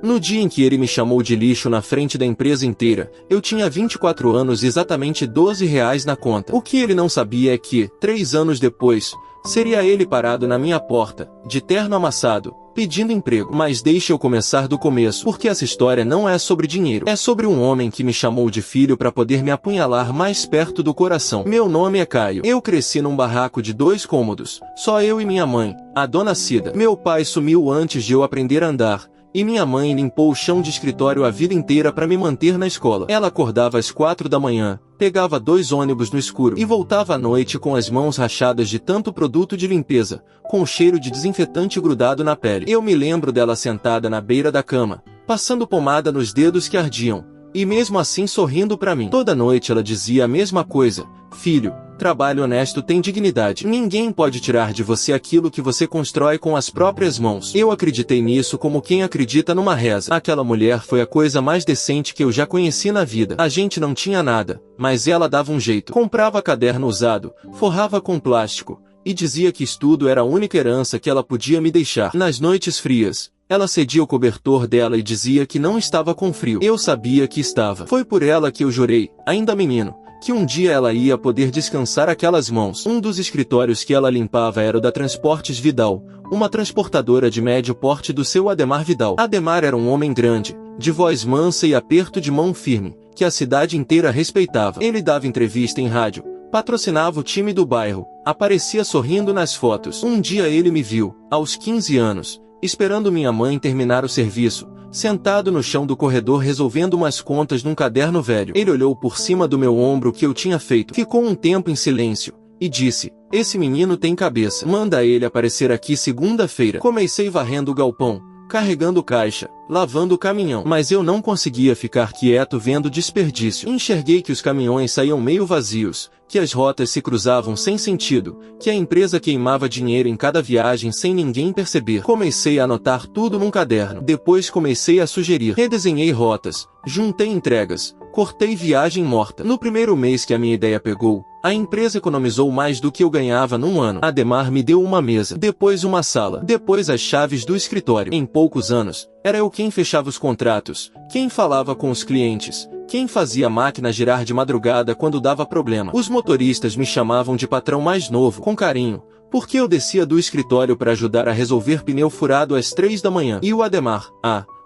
No dia em que ele me chamou de lixo na frente da empresa inteira, eu tinha 24 anos e exatamente R$ 12 na conta. O que ele não sabia é que, 3 anos depois, seria ele parado na minha porta, de terno amassado, pedindo emprego. Mas deixe eu começar do começo, porque essa história não é sobre dinheiro. É sobre um homem que me chamou de filho para poder me apunhalar mais perto do coração. Meu nome é Caio. Eu cresci num barraco de 2 cômodos, só eu e minha mãe, a dona Cida. Meu pai sumiu antes de eu aprender a andar, e minha mãe limpou o chão de escritório a vida inteira para me manter na escola. Ela acordava às 4 da manhã, pegava 2 ônibus no escuro e voltava à noite com as mãos rachadas de tanto produto de limpeza, com o cheiro de desinfetante grudado na pele. Eu me lembro dela sentada na beira da cama, passando pomada nos dedos que ardiam, e mesmo assim sorrindo para mim. Toda noite ela dizia a mesma coisa: filho, trabalho honesto tem dignidade. Ninguém pode tirar de você aquilo que você constrói com as próprias mãos. Eu acreditei nisso como quem acredita numa reza. Aquela mulher foi a coisa mais decente que eu já conheci na vida. A gente não tinha nada, mas ela dava um jeito. Comprava caderno usado, forrava com plástico, e dizia que estudo era a única herança que ela podia me deixar. Nas noites frias, ela cedia o cobertor dela e dizia que não estava com frio. Eu sabia que estava. Foi por ela que eu jurei, ainda menino, que um dia ela ia poder descansar aquelas mãos. Um dos escritórios que ela limpava era o da Transportes Vidal, uma transportadora de médio porte do seu Ademar Vidal. Ademar era um homem grande, de voz mansa e aperto de mão firme, que a cidade inteira respeitava. Ele dava entrevista em rádio, patrocinava o time do bairro, aparecia sorrindo nas fotos. Um dia ele me viu, aos 15 anos, esperando minha mãe terminar o serviço, sentado no chão do corredor resolvendo umas contas num caderno velho. Ele olhou por cima do meu ombro o que eu tinha feito, ficou um tempo em silêncio, e disse: esse menino tem cabeça. Manda ele aparecer aqui segunda-feira. Comecei varrendo o galpão, carregando caixa, lavando o caminhão. Mas eu não conseguia ficar quieto vendo desperdício. Enxerguei que os caminhões saíam meio vazios, que as rotas se cruzavam sem sentido, que a empresa queimava dinheiro em cada viagem sem ninguém perceber. Comecei a anotar tudo num caderno. Depois comecei a sugerir. Redesenhei rotas, juntei entregas, cortei viagem morta. No primeiro mês que a minha ideia pegou, a empresa economizou mais do que eu ganhava num ano. Ademar me deu uma mesa, depois uma sala, depois as chaves do escritório. Em poucos anos, era eu quem fechava os contratos, quem falava com os clientes, quem fazia a máquina girar de madrugada quando dava problema. Os motoristas me chamavam de patrão mais novo, com carinho, porque eu descia do escritório para ajudar a resolver pneu furado às 3 da manhã. E o Ademar,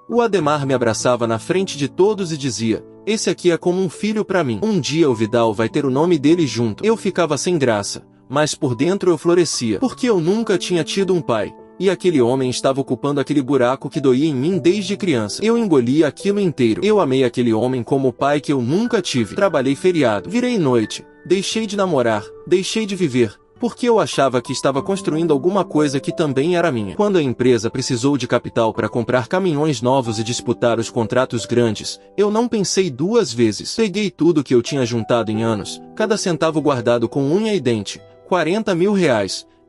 o Ademar me abraçava na frente de todos e dizia: esse aqui é como um filho para mim. Um dia o Vidal vai ter o nome dele junto. Eu ficava sem graça, mas por dentro eu florescia, porque eu nunca tinha tido um pai. E aquele homem estava ocupando aquele buraco que doía em mim desde criança. Eu engolia aquilo inteiro. Eu amei aquele homem como o pai que eu nunca tive. Trabalhei feriado, virei noite, deixei de namorar, deixei de viver, porque eu achava que estava construindo alguma coisa que também era minha. Quando a empresa precisou de capital para comprar caminhões novos e disputar os contratos grandes, eu não pensei 2 vezes. Peguei tudo que eu tinha juntado em anos, cada centavo guardado com unha e dente, R$ 40 mil,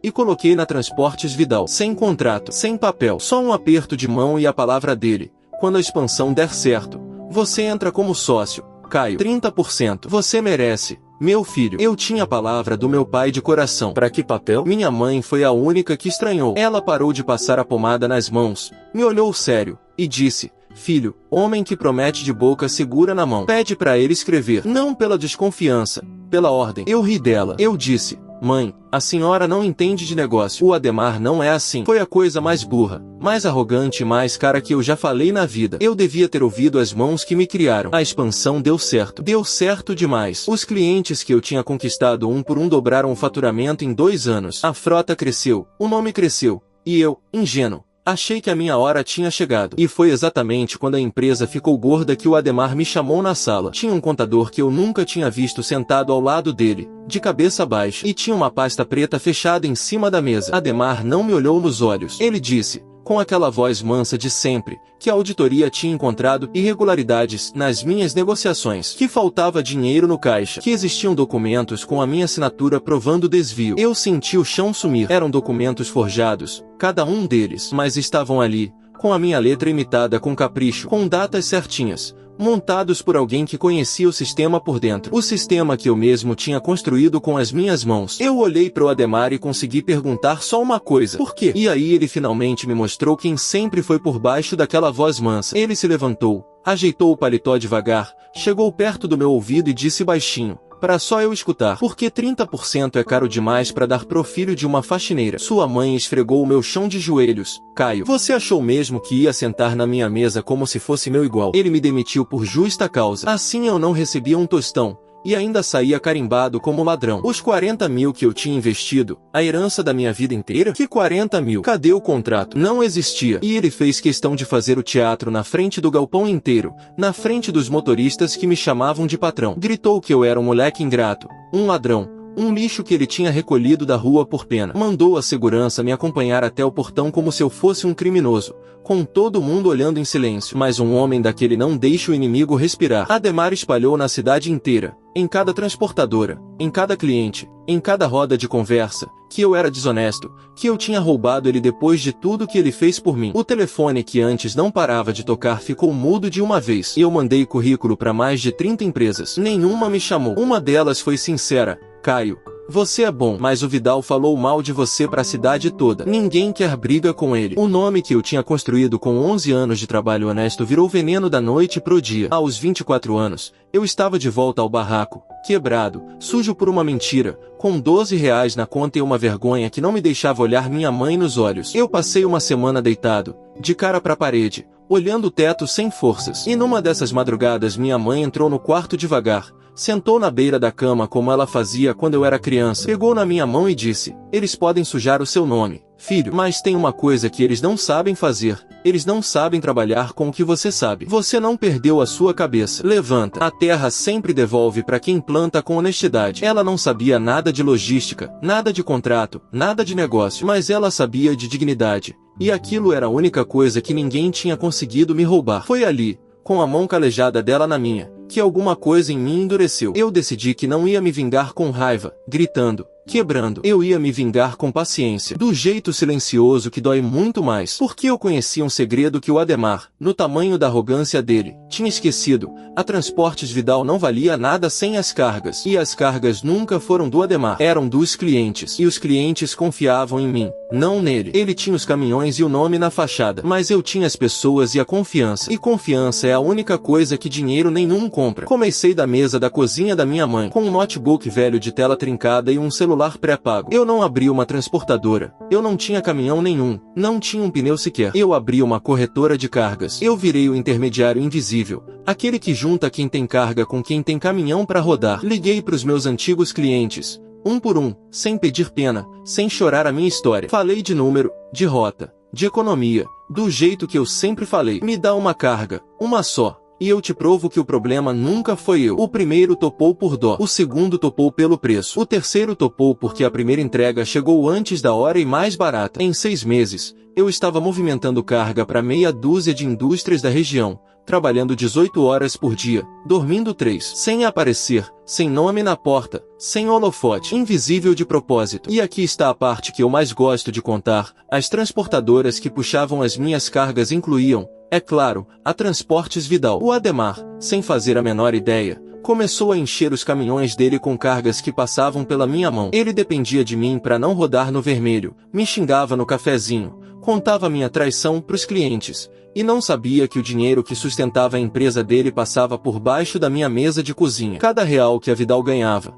e coloquei na Transportes Vidal. Sem contrato, sem papel, só um aperto de mão e a palavra dele: quando a expansão der certo, você entra como sócio, Caio. 30%. Você merece, meu filho. Eu tinha a palavra do meu pai de coração. Para que papel? Minha mãe foi a única que estranhou. Ela parou de passar a pomada nas mãos, me olhou sério, e disse: filho, homem que promete de boca segura na mão. Pede para ele escrever. Não pela desconfiança, pela ordem. Eu ri dela. Eu disse: mãe, a senhora não entende de negócio. O Ademar não é assim. Foi a coisa mais burra, mais arrogante e mais cara que eu já falei na vida. Eu devia ter ouvido as mãos que me criaram. A expansão deu certo. Deu certo demais. Os clientes que eu tinha conquistado um por um dobraram o faturamento em 2 anos. A frota cresceu, o nome cresceu, e eu, ingênuo, achei que a minha hora tinha chegado. E foi exatamente quando a empresa ficou gorda que o Ademar me chamou na sala. Tinha um contador que eu nunca tinha visto sentado ao lado dele, de cabeça baixa, e tinha uma pasta preta fechada em cima da mesa. Ademar não me olhou nos olhos. Ele disse, com aquela voz mansa de sempre, que a auditoria tinha encontrado irregularidades nas minhas negociações, que faltava dinheiro no caixa, que existiam documentos com a minha assinatura provando desvio. Eu senti o chão sumir. Eram documentos forjados, cada um deles, mas estavam ali, com a minha letra imitada com capricho, com datas certinhas, montados por alguém que conhecia o sistema por dentro. O sistema que eu mesmo tinha construído com as minhas mãos. Eu olhei para o Ademar e consegui perguntar só uma coisa. Por quê? E aí ele finalmente me mostrou quem sempre foi por baixo daquela voz mansa. Ele se levantou, ajeitou o paletó devagar, chegou perto do meu ouvido e disse baixinho, para só eu escutar: porque 30% é caro demais para dar pro filho de uma faxineira. Sua mãe esfregou o meu chão de joelhos. Caio, você achou mesmo que ia sentar na minha mesa como se fosse meu igual? Ele me demitiu por justa causa. Assim eu não recebia um tostão. E ainda saía carimbado como ladrão. Os 40 mil que eu tinha investido, a herança da minha vida inteira? Que 40 mil? Cadê o contrato? Não existia. E ele fez questão de fazer o teatro na frente do galpão inteiro, na frente dos motoristas que me chamavam de patrão. Gritou que eu era um moleque ingrato, um ladrão, um lixo que ele tinha recolhido da rua por pena. Mandou a segurança me acompanhar até o portão como se eu fosse um criminoso, com todo mundo olhando em silêncio. Mas um homem daquele não deixa o inimigo respirar. Ademar espalhou na cidade inteira, em cada transportadora, em cada cliente, em cada roda de conversa, que eu era desonesto, que eu tinha roubado ele depois de tudo que ele fez por mim. O telefone que antes não parava de tocar ficou mudo de uma vez. Eu mandei currículo para mais de 30 empresas. Nenhuma me chamou. Uma delas foi sincera: Caio, você é bom, mas o Vidal falou mal de você para a cidade toda. Ninguém quer briga com ele. O nome que eu tinha construído com 11 anos de trabalho honesto virou veneno da noite pro dia. Aos 24 anos, eu estava de volta ao barraco, quebrado, sujo por uma mentira, com 12 reais na conta e uma vergonha que não me deixava olhar minha mãe nos olhos. Eu passei uma semana deitado, de cara pra parede, olhando o teto sem forças. E numa dessas madrugadas minha mãe entrou no quarto devagar, sentou na beira da cama como ela fazia quando eu era criança, pegou na minha mão e disse: eles podem sujar o seu nome, filho, mas tem uma coisa que eles não sabem fazer: eles não sabem trabalhar com o que você sabe. Você não perdeu a sua cabeça. Levanta. A terra sempre devolve para quem planta com honestidade. Ela não sabia nada de logística, nada de contrato, nada de negócio, mas ela sabia de dignidade. E aquilo era a única coisa que ninguém tinha conseguido me roubar. Foi ali, com a mão calejada dela na minha, que alguma coisa em mim endureceu. Eu decidi que não ia me vingar com raiva, gritando, quebrando. Eu ia me vingar com paciência, do jeito silencioso que dói muito mais. Porque eu conhecia um segredo que o Ademar, no tamanho da arrogância dele, tinha esquecido: a Transportes Vidal não valia nada sem as cargas. E as cargas nunca foram do Ademar, eram dos clientes. E os clientes confiavam em mim, não nele. Ele tinha os caminhões e o nome na fachada, mas eu tinha as pessoas e a confiança. E confiança é a única coisa que dinheiro nenhum compra. Comecei da mesa da cozinha da minha mãe, com um notebook velho de tela trincada e um celular pré-pago. Eu não abri uma transportadora, eu não tinha caminhão nenhum, não tinha um pneu sequer. Eu abri uma corretora de cargas. Eu virei o intermediário invisível, aquele que junta quem tem carga com quem tem caminhão para rodar. Liguei para os meus antigos clientes, um por um, sem pedir pena, sem chorar a minha história. Falei de número, de rota, de economia, do jeito que eu sempre falei. Me dá uma carga, uma só, e eu te provo que o problema nunca foi eu. O primeiro topou por dó. O segundo topou pelo preço. O terceiro topou porque a primeira entrega chegou antes da hora e mais barata. Em 6 meses, eu estava movimentando carga para meia dúzia de indústrias da região, trabalhando 18 horas por dia, dormindo 3, sem aparecer, sem nome na porta, sem holofote, invisível de propósito. E aqui está a parte que eu mais gosto de contar: as transportadoras que puxavam as minhas cargas incluíam, é claro, a Transportes Vidal. O Ademar, sem fazer a menor ideia, começou a encher os caminhões dele com cargas que passavam pela minha mão. Ele dependia de mim para não rodar no vermelho, me xingava no cafezinho, contava minha traição pros clientes, e não sabia que o dinheiro que sustentava a empresa dele passava por baixo da minha mesa de cozinha. Cada real que a Vidal ganhava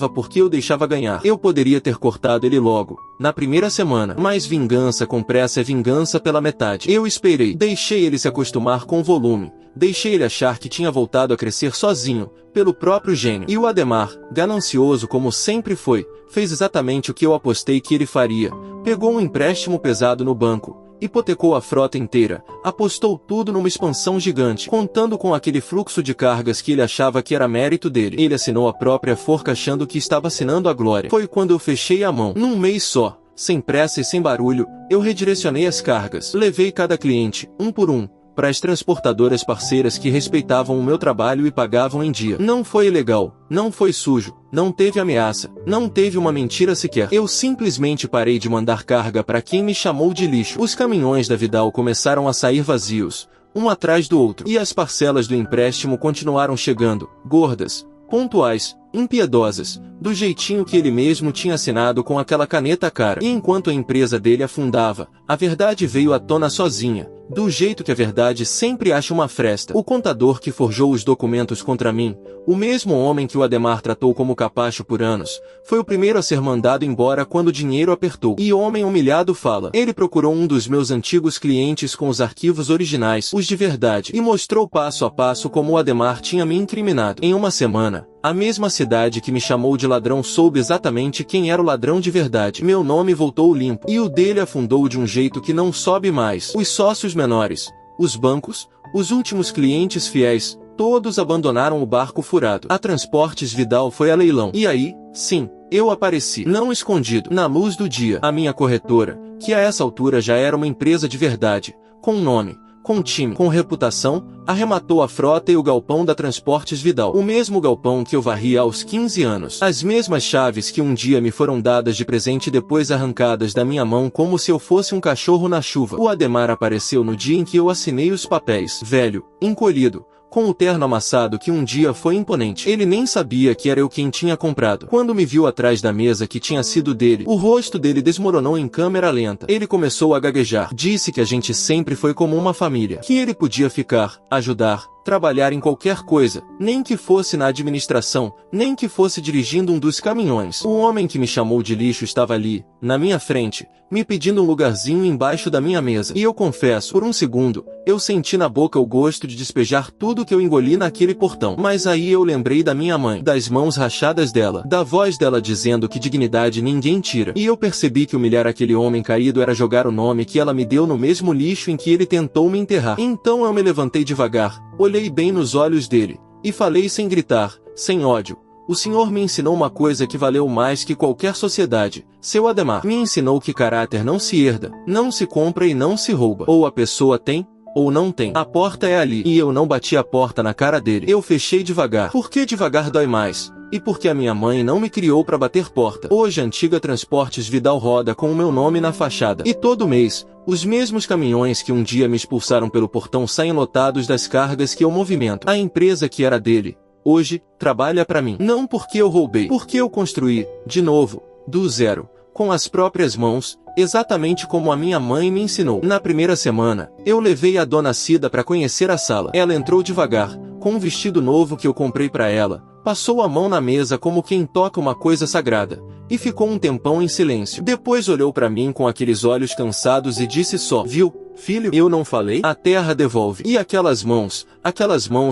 porque eu deixava ganhar. Eu poderia ter cortado ele logo, na primeira semana, mas vingança com pressa é vingança pela metade. Eu esperei, deixei ele se acostumar com o volume, deixei ele achar que tinha voltado a crescer sozinho, pelo próprio gênio. E o Ademar, ganancioso como sempre foi, fez exatamente o que eu apostei que ele faria: pegou um empréstimo pesado no banco, hipotecou a frota inteira, apostou tudo numa expansão gigante, contando com aquele fluxo de cargas que ele achava que era mérito dele. Ele assinou a própria forca achando que estava assinando a glória. Foi quando eu fechei a mão. Num mês só, sem pressa e sem barulho, eu redirecionei as cargas. Levei cada cliente, um por um, para as transportadoras parceiras que respeitavam o meu trabalho e pagavam em dia. Não foi ilegal, não foi sujo, não teve ameaça, não teve uma mentira sequer. Eu simplesmente parei de mandar carga para quem me chamou de lixo. Os caminhões da Vidal começaram a sair vazios, um atrás do outro. E as parcelas do empréstimo continuaram chegando, gordas, pontuais, impiedosas, do jeitinho que ele mesmo tinha assinado com aquela caneta cara. E enquanto a empresa dele afundava, a verdade veio à tona sozinha, do jeito que a verdade sempre acha uma fresta. O contador que forjou os documentos contra mim, o mesmo homem que o Ademar tratou como capacho por anos, foi o primeiro a ser mandado embora quando o dinheiro apertou. E o homem humilhado fala: ele procurou um dos meus antigos clientes com os arquivos originais, os de verdade, e mostrou passo a passo como o Ademar tinha me incriminado. Em uma semana, a mesma cidade que me chamou de ladrão soube exatamente quem era o ladrão de verdade. Meu nome voltou limpo, e o dele afundou de um jeito que não sobe mais. Os sócios menores, os bancos, os últimos clientes fiéis, todos abandonaram o barco furado. A Transportes Vidal foi a leilão. E aí, sim, eu apareci, não escondido, na luz do dia. A minha corretora, que a essa altura já era uma empresa de verdade, com nome, com time, com reputação, arrematou a frota e o galpão da Transportes Vidal. O mesmo galpão que eu varria aos 15 anos. As mesmas chaves que um dia me foram dadas de presente e depois arrancadas da minha mão como se eu fosse um cachorro na chuva. O Ademar apareceu no dia em que eu assinei os papéis. Velho, encolhido, com o terno amassado que um dia foi imponente. Ele nem sabia que era eu quem tinha comprado. Quando me viu atrás da mesa que tinha sido dele, o rosto dele desmoronou em câmera lenta. Ele começou a gaguejar. Disse que a gente sempre foi como uma família. Que ele podia ficar, ajudar, trabalhar em qualquer coisa, nem que fosse na administração, nem que fosse dirigindo um dos caminhões. O homem que me chamou de lixo estava ali, na minha frente, me pedindo um lugarzinho embaixo da minha mesa. E eu confesso, por um segundo, eu senti na boca o gosto de despejar tudo que eu engoli naquele portão. Mas aí eu lembrei da minha mãe, das mãos rachadas dela, da voz dela dizendo que dignidade ninguém tira. E eu percebi que humilhar aquele homem caído era jogar o nome que ela me deu no mesmo lixo em que ele tentou me enterrar. Então eu me levantei devagar, olhei bem nos olhos dele, e falei sem gritar, sem ódio: o senhor me ensinou uma coisa que valeu mais que qualquer sociedade, seu Ademar. Me ensinou que caráter não se herda, não se compra e não se rouba. Ou a pessoa tem, ou não tem. A porta é ali. E eu não bati a porta na cara dele. Eu fechei devagar. Porque devagar dói mais. E porque a minha mãe não me criou para bater porta. Hoje a antiga Transportes Vidal roda com o meu nome na fachada. E todo mês, os mesmos caminhões que um dia me expulsaram pelo portão saem lotados das cargas que eu movimento. A empresa que era dele, hoje, trabalha para mim. Não porque eu roubei. Porque eu construí, de novo, do zero, com as próprias mãos, exatamente como a minha mãe me ensinou. Na primeira semana, eu levei a dona Cida para conhecer a sala. Ela entrou devagar, com um vestido novo que eu comprei para ela, passou a mão na mesa como quem toca uma coisa sagrada, e ficou um tempão em silêncio. Depois olhou para mim com aqueles olhos cansados e disse só: viu, filho, eu não falei? A terra devolve. E aquelas mãos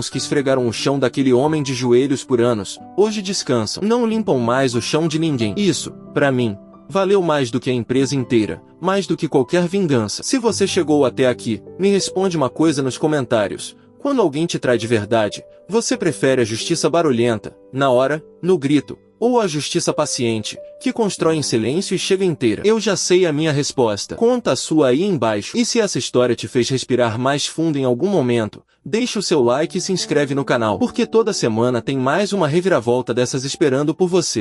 que esfregaram o chão daquele homem de joelhos por anos, hoje descansam. Não limpam mais o chão de ninguém. Isso, para mim, valeu mais do que a empresa inteira, mais do que qualquer vingança. Se você chegou até aqui, me responde uma coisa nos comentários. Quando alguém te trai de verdade, você prefere a justiça barulhenta, na hora, no grito, ou a justiça paciente, que constrói em silêncio e chega inteira? Eu já sei a minha resposta. Conta a sua aí embaixo. E se essa história te fez respirar mais fundo em algum momento, deixa o seu like e se inscreve no canal, porque toda semana tem mais uma reviravolta dessas esperando por você.